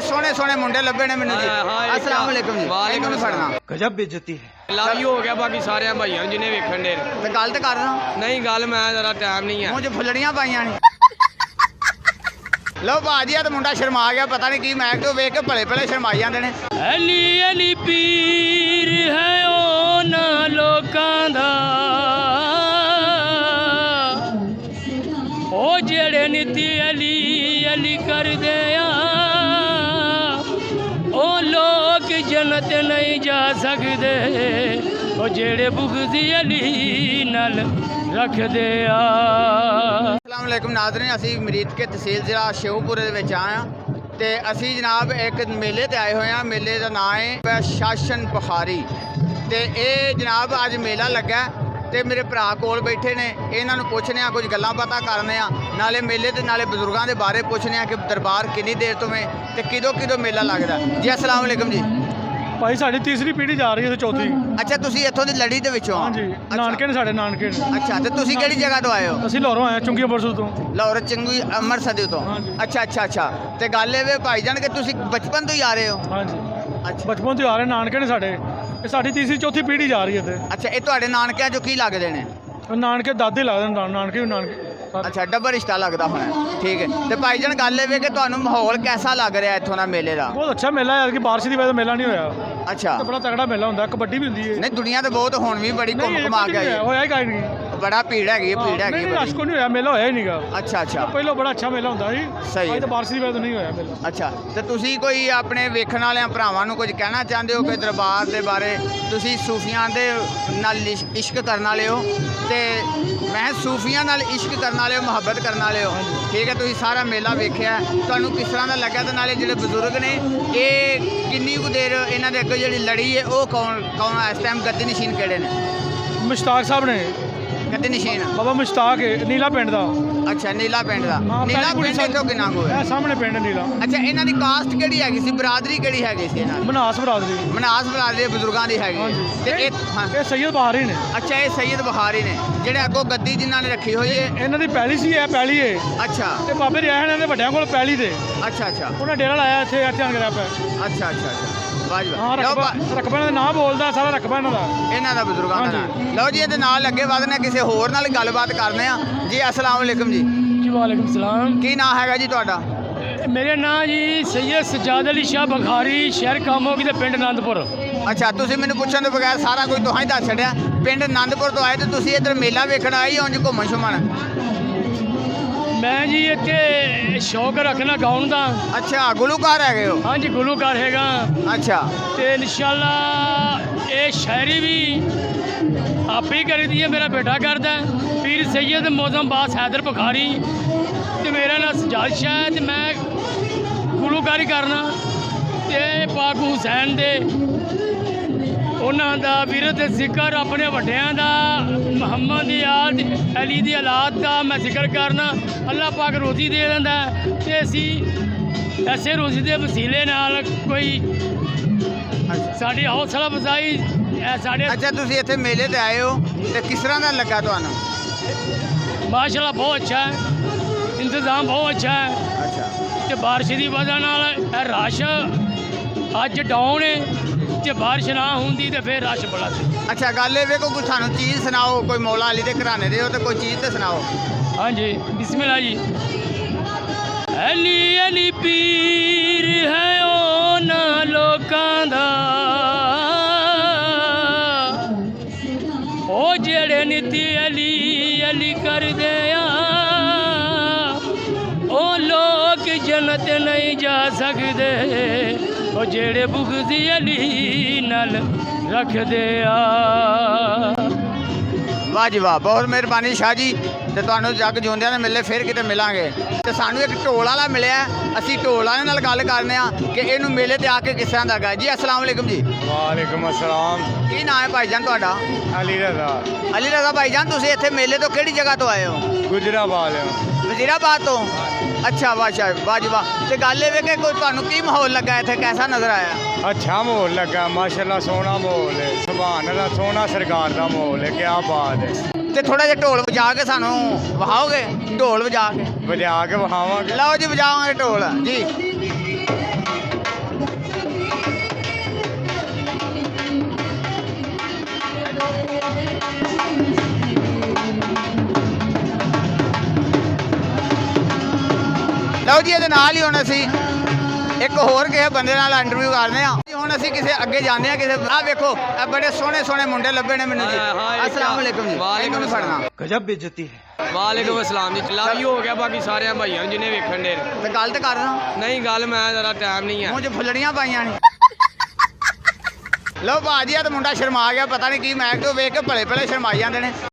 सोहने सोहने मुंडे लभे ने मैनूं जी। अस्सलाम वालेकुम जी। वालेकुम फड़ना गजब बेइज्जती है। लव यू हो गया बाकी सारे भाइयों जिन्हें वेखण दे ते गल ते कर रहा नहीं गल मैं जरा टाइम नहीं है मूँह च फुल्लड़ियां पाइयां ने। लो भाजी आ तो मुंडा शर्मा गया पता नहीं की मैक तो वेख के भले भले शर्माई जाते ने। अली अली पीर है ओ ना लोकां दा ओ जेड़े नित्य अली अली करदे आ ओ लोग जन्नत नहीं जा सकदे ओ जेड़े बुग़्ज़ अली नाल रखदे आ। अस्सलाम वालेकुम नाज़रीन, असी मरीद के तहसील ज़िला शेखपुरे दे विच आए हां ते असी जनाब एक मेले ते आए हुए हैं। मेले का नाम है प्रशासन बुखारी ते ये जनाब अज मेला लगा ते मेरे भरा कोल बैठे ने, इन्हां नूं पुछने आ कुछ गल्लां पता करने आ, नाले मेले ते नाले बजुर्गों के बारे पुछने आ कि दरबार कितनी देर तो में ते किदों किदों मेला लगदा जी। अस्सलाम वालेकुम जी। भाई साडी तीसरी पीढ़ी जा रही है, चौथी। अच्छा तुसी इत्थों दी लड़ी दे विचों हाँ जी, नानके ने साडे नानके ने। अच्छा ते तुसी किहड़ी जगह तो आए हो? ਅਸੀਂ ਲਾਹੌਰੋਂ ਆਏ ਹਾਂ, ਚੁੰਗੀ ਅੰਮ੍ਰਿਤਸਰ ਤੋਂ। लाहौर चंगी अमृतसर तो। हाँ जी। अच्छा अच्छा अच्छा ते गल ए वे भाईजान कि तुसी बचपन तो ही आ रहे हो? ਹਾਂਜੀ अच्छा ਬਚਪਨ ਤੋਂ ਆ ਰਹੇ ਨਾਨਕੇ ਨੇ ਸਾਡੇ। ਇਹ ਸਾਡੀ ਤੀਸਰੀ ਚੌਥੀ ਪੀढ़ੀ ਜਾ ਰਹੀ ਹੈ ਇੱਥੇ। अच्छा ये तुहाडे नानकिਆਂ ਚੋਂ ਕੀ ਲੱਗਦੇ ਨੇ? ਉਹ ਨਾਨਕੇ ਦਾਦੇ ਲੱਗਦੇ ਨੇ, ਨਾਨਕੇ ਵੀ ਨਾਨਕੇ। अच्छा डबल रिश्ता लगता होना ठीक है। तो भाईजान गल ए वे कि तुहानू माहौल कैसा लग रहा है इत्थों दा मेले का? ਬਹੁਤ ਅੱਛਾ ਮੇਲਾ ਹੈ, ਕਿ ਬਾਰਿਸ਼ ਦੀ ਵਜ੍ਹਾ ਤੋਂ ਮੇਲਾ ਨਹੀਂ ਹੋਇਆ। अच्छा ਤੇ ਬੜਾ ਤਗੜਾ ਮੇਲਾ ਹੁੰਦਾ, ਕਬੱਡੀ ਵੀ ਹੁੰਦੀ ਹੈ। नहीं दुनिया तो बहुत हुण भी बड़ी घुम ਨਹੀਂ, घुमा के आई ਹੋਇਆ ਹੀ ਕਾਇ ਨਹੀਂ। बड़ा भीड़ हैगी है भीड़ हैगी ਨਹੀਂ है ਰਸ਼ बड़ी। ਕੋ ਨਹੀਂ ਹੋਇਆ, ਮੇਲਾ ਹੋਇਆ ਹੀ ਨਹੀਂਗਾ। अच्छा अच्छा ਪਹਿਲਾਂ ਬੜਾ ਅੱਛਾ ਮੇਲਾ ਹੁੰਦਾ ਸੀ। ਸਹੀ ਹੈ। ਅੱਜ ਤਾਂ ਬਾਰਿਸ਼ ਦੀ ਵਜ੍ਹਾ ਤੋਂ ਨਹੀਂ ਹੋਇਆ ਮੇਲਾ। अच्छा तो तुसी कोई अपने वेखण वाले भरावां नूं कुछ कहना चाहते हो कि दरबार के बारे? तुसी सूफियां दे नाल इश्क करने वाले हो ते मैं सूफियां नाल इश्क करने वाले हो, मुहब्बत करने वाले हो ठीक है। तुसी सारा मेला वेखिया, तुहानू किस तरह का लग्या ते नाले जिहड़े बजुर्ग ने ये किन्नी कु देर इन्हां दे अग्गे जिहड़ी लड़ी है वो कौन कौन इस टाइम गद्दी नशीन किहड़े ने? ਮੁਸ਼ਤਾਕ ਸਾਹਿਬ ਨੇ, गद्दी नशीन ਬਾਬਾ ਮੁਸ਼ਤਾਕ ਹੈ, ਨੀਲਾ ਪਿੰਡ ਦਾ। अच्छा नीला पिंड दा। हाँ, नीला पहली पिंड कुड़ी इत्थों किन्ना कु है? ਇਹ ਸਾਹਮਣੇ ਪਿੰਡ ਨੀਲਾ। अच्छा इन्हां दी कास्ट किहड़ी हैगी सी, बरादरी किहड़ी हैगी सी इन्हां दी? ਮਨਾਸ ਬਰਾਦਰੀ। ਮਨਾਸ ਬਰਾਦਰੀ ਦੇ ਬਜ਼ੁਰਗਾਂ ਦੀ ਹੈਗੀ ਹਾਂਜੀ। ਤੇ ਇਹ ਹਾਂ ਇਹ ਸੈਯਦ ਬਹਾਰੀ ਨੇ। ਅੱਛਾ ਇਹ ਸੈਯਦ ਬਹਾਰੀ ਨੇ ਜਿਹੜੇ ਅੱਗੋਂ ਗੱਦੀ ਜਿਨ੍ਹਾਂ ਨੇ ਰੱਖੀ ਹੋਈ ਹੈ। ਇਹਨਾਂ ਦੀ ਪਹਿਲੀ ਸੀ, ਇਹ ਪਹਿਲੀ ਹੈ। ਅੱਛਾ ਤੇ ਬਾਬੇ ਰਿਆਹਣ ਇਹਨਾਂ ਦੇ ਵੱਡਿਆਂ ਕੋਲ ਪਹਿਲੀ ਦੇ। ਅੱਛਾ ਅੱਛਾ ਉਹਨਾਂ ਡੇਰਾ ਲਾਇਆ ਇੱਥੇ ਆਣ ਕੇ ਰਹਿ ਪਿਆ। ਅੱਛਾ ਅੱਛਾ ਅੱਛਾ ਵਾਹ ਹਾਂ, ਰਕਬਾ ਰਕਬਾ ਦਾ ਨਾਮ ਬੋਲਦਾ, ਸਾਰਾ ਰਕਬਾ ਇਹਨਾਂ ਦਾ। ਇਹਨਾਂ ਦਾ ਬਜ਼ੁਰਗਾਂ ਦਾ ਨਾਮ। ਲਓ ਜੀ ਇਹਦੇ ਨਾਲ ਅੱਗੇ ਵਧਨੇ ਕਿਸੇ ਹੋਰ ਨਾਲ ਗੱਲਬਾਤ ਕਰਨੇ ਆ ਜੀ। अस्सलाम वालेकुम जी। जी वालेकुम सलाम। ਕੀ ਨਾਮ ਹੈਗਾ ਜੀ ਤੁਹਾਡਾ? मेरे नाम जी सैयद सजाद अली शाह बखारी, शहर कामोगी ते पिंड आनंदपुर। ਅੱਛਾ ਤੁਸੀਂ ਮੈਨੂੰ ਪੁੱਛਣ ਤੋਂ ਬਗੈਰ ਸਾਰਾ ਕੁਝ ਤੁਹਾਂ ਹੀ ਦੱਸ ਛੱਡਿਆ। ਪਿੰਡ ਆਨੰਦਪੁਰ ਤੋਂ ਆਏ ਤੇ ਤੁਸੀਂ ਇੱਧਰ ਮੇਲਾ ਵੇਖਣ ਆਏ ਜਾਂ ਉਂਝ ਘੁੰਮਣ ਸ਼ੁੰਮਣ? मैं जी इतने शौक रखना गाउन का। ਅੱਛਾ ਗੁਲੂਕਾਰ ਹੈਗੇ ਹੋ? हाँ जी गुलूकार हैगा ਅੱਛਾ ते इंशाल्लाह ये शायरी भी आप ही करी दी है, मेरा बेटा करता है। पीर सैयद मौजम बास हैदर बुखारी ते मेरा नाम सजाद शाह है ते मैं गुलूकारी करना ते पाक हुसैन दे ਉਹਨਾਂ ਦਾ ਵਿਰਦ ਜ਼ਿਕਰ, ਆਪਣੇ ਵੱਡਿਆਂ ਦਾ, ਮੁਹੰਮਦ ਦੀ ਆਦ, ਅਲੀ ਦੀ ਔਲਾਦ ਦਾ ਮੈਂ ਜ਼ਿਕਰ ਕਰਨਾ। ਅੱਲਾਹ ਪਾਕ ਰੋਜ਼ੀ ਦੇ ਦਿੰਦਾ ਤੇ ਅਸੀਂ ਐਸੇ ਰੋਜ਼ੀ ਦੇ ਵਸੀਲੇ ਨਾਲ ਕੋਈ ਸਾਡੀ ਹੌਸਲਾ ਅਫਜ਼ਾਈ ਸਾਡੇ ਅੱਛਾ ਤੁਸੀਂ ਇੱਥੇ ਮੇਲੇ ਤੇ ਆਏ ਹੋ ਤੇ ਕਿਸ ਤਰ੍ਹਾਂ ਦਾ ਲੱਗਾ ਤੁਹਾਨੂੰ? ਮਾਸ਼ਾਅੱਲਾ ਬਹੁਤ ਅੱਛਾ ਹੈ, ਇੰਤਜ਼ਾਮ ਬਹੁਤ ਅੱਛਾ ਹੈ ਅੱਛਾ ਤੇ ਬਾਰਿਸ਼ ਦੀ ਵਜ੍ਹਾ ਨਾਲ ਇਹ ਰਸ਼ ਅੱਜ ਡਾਊਨ ਹੈ ਤੇ ਬਾਰਿਸ਼ ਨਾ ਹੁੰਦੀ ਤੇ ਫਿਰ ਰਸ਼ ਬੜਾ ਸੀ। ਅੱਛਾ ਗੱਲ ਇਹ ਵੇਖੋ ਕੋਈ ਸਾਨੂੰ ਚੀਜ਼ ਸੁਣਾਓ, ਕੋਈ ਮੌਲਾ ਅਲੀ ਦੇ ਘਰਾਣੇ ਦੇ ਹੋ ਤੇ ਕੋਈ ਚੀਜ਼ ਤੇ ਸੁਣਾਓ। हाँ जी बिस्मिल्लाह जी। अली अली पीर है ओ ना लोकां दा ओ जेड़े नित्य अली अली करदे आ ओ लोग जन्नत नहीं जा सकदे ओ जेड़े बुग़्ज़ अली नाल रखदे आ। ਵਾਹ ਜੀ ਵਾਹ, ਬਹੁਤ ਮਿਹਰਬਾਨੀ ਸ਼ਾਹ ਜੀ। ਤੇ ਤੁਹਾਨੂੰ ਜੱਗ ਜਿਉਂਦਿਆਂ ਦੇ ਮਿਲੇ ਫਿਰ ਕਿਤੇ ਮਿਲਾਂਗੇ। ਤੇ ਸਾਨੂੰ ਇੱਕ ਢੋਲ ਵਾਲਾ ਮਿਲਿਆ, ਅਸੀਂ ਢੋਲ ਵਾਲੇ ਨਾਲ ਗੱਲ ਕਰਨੇ ਆ ਕਿ ਇਹਨੂੰ ਮੇਲੇ ਤੇ ਆ ਕੇ ਕਿਸ ਤਰ੍ਹਾਂ ਦਾ ਲੱਗਾ ਜੀ। अस्सलाम वालेकुम जी। ਵਾਲੇਕੁਮ ਅਸਲਾਮ। ਕੀ ਨਾਮ ਹੈ ਭਾਈਜਾਨ ਤੁਹਾਡਾ? ਅਲੀ ਰਜ਼ਾ ਅਲੀ ਰਜ਼ਾ ਭਾਈਜਾਨ, ਤੁਸੀਂ ਇੱਥੇ ਮੇਲੇ ਤੋਂ ਕਿਹੜੀ ਜਗ੍ਹਾ ਤੋਂ ਆਏ ਹੋ? ਗੁਜਰਾਬਾਦ। ਵਜ਼ੀਰਾਬਾਦ ਤੋਂ। ਅੱਛਾ ਵਾਹ ਸ਼ਾਹ, ਵਾਹ ਜੀ ਵਾਹ। ਤੇ ਗੱਲ ਇਹ ਵੇ ਕਿ ਕੋਈ ਤੁਹਾਨੂੰ ਕੀ ਮਾਹੌਲ ਲੱਗਾ ਇੱਥੇ, ਕੈਸਾ ਨਜ਼ਰ ਆਇਆ? अच्छा माहौल लगा, माशाल्लाह सोना माहौल है, सुभान अल्लाह, सोना सरकार का माहौल है, क्या बात है। ਤੇ ਥੋੜਾ ਜਿਹਾ ਢੋਲ ਵਜਾ ਕੇ ਸਾਨੂੰ ਵਹਾਓਗੇ? ਢੋਲ ਵਜਾ ਕੇ बजा के वहावांगे। ਲਓ ਜੀ ਵਜਾਵਾਂਗੇ ਢੋਲ ਜੀ। ਲਓ ਜੀ ਇਹਦੇ ਨਾਲ ਹੀ ਹੁਣ ਅਸੀਂ ਇੱਕ ਹੋਰ ਕਿਸੇ ਬੰਦੇ ਨਾਲ ਇੰਟਰਵਿਊ ਕਰਦੇ ਆ ਹੁਣ ਅਸੀਂ ਕਿਸੇ ਅੱਗੇ ਜਾਂਦੇ ਆ ਕਿਸੇ ਆ ਵੇਖੋ ਇਹ ਬੜੇ ਸੋਹਣੇ ਸੋਹਣੇ ਮੁੰਡੇ ਲੱਭੇ ਨੇ ਮੈਨੂੰ ਜੀ ਅਸਲਾਮ ਵਾਲੇਕੁਮ ਜੀ ਵਾਲੇਕੁਮ ਫੜਨਾ ਗਜਬ ਬੇਇੱਜ਼ਤੀ ਹੈ ਵਾਲੇਕੁਮ ਅਸਲਾਮ ਜੀ ਲਵ ਯੂ ਹੋ ਗਿਆ ਬਾਕੀ ਸਾਰਿਆਂ ਭਾਈਆਂ ਨੂੰ ਜਿਹਨੇ ਵੇਖਣ ਦੇ ਨੇ। ਤੇ ਗੱਲ ਤੇ ਕਰਦਾ ਨਹੀਂ ਗੱਲ ਮੈਂ ਜਰਾ ਟਾਈਮ ਨਹੀਂ ਹੈ ਮੂੰਹ 'ਚ ਫੁੱਲੜੀਆਂ ਪਾਈਆਂ ਨੇ ਲਓ ਬਾਜੀ ਆ ਤੇ ਮੁੰਡਾ ਸ਼ਰਮਾ ਗਿਆ ਪਤਾ ਨਹੀਂ ਕੀ ਮੈਂ ਕਿਉਂ ਵੇਖ ਕੇ ਭਲੇ ਭਲੇ ਸ਼ਰਮਾਈ ਜਾਂਦੇ ਨੇ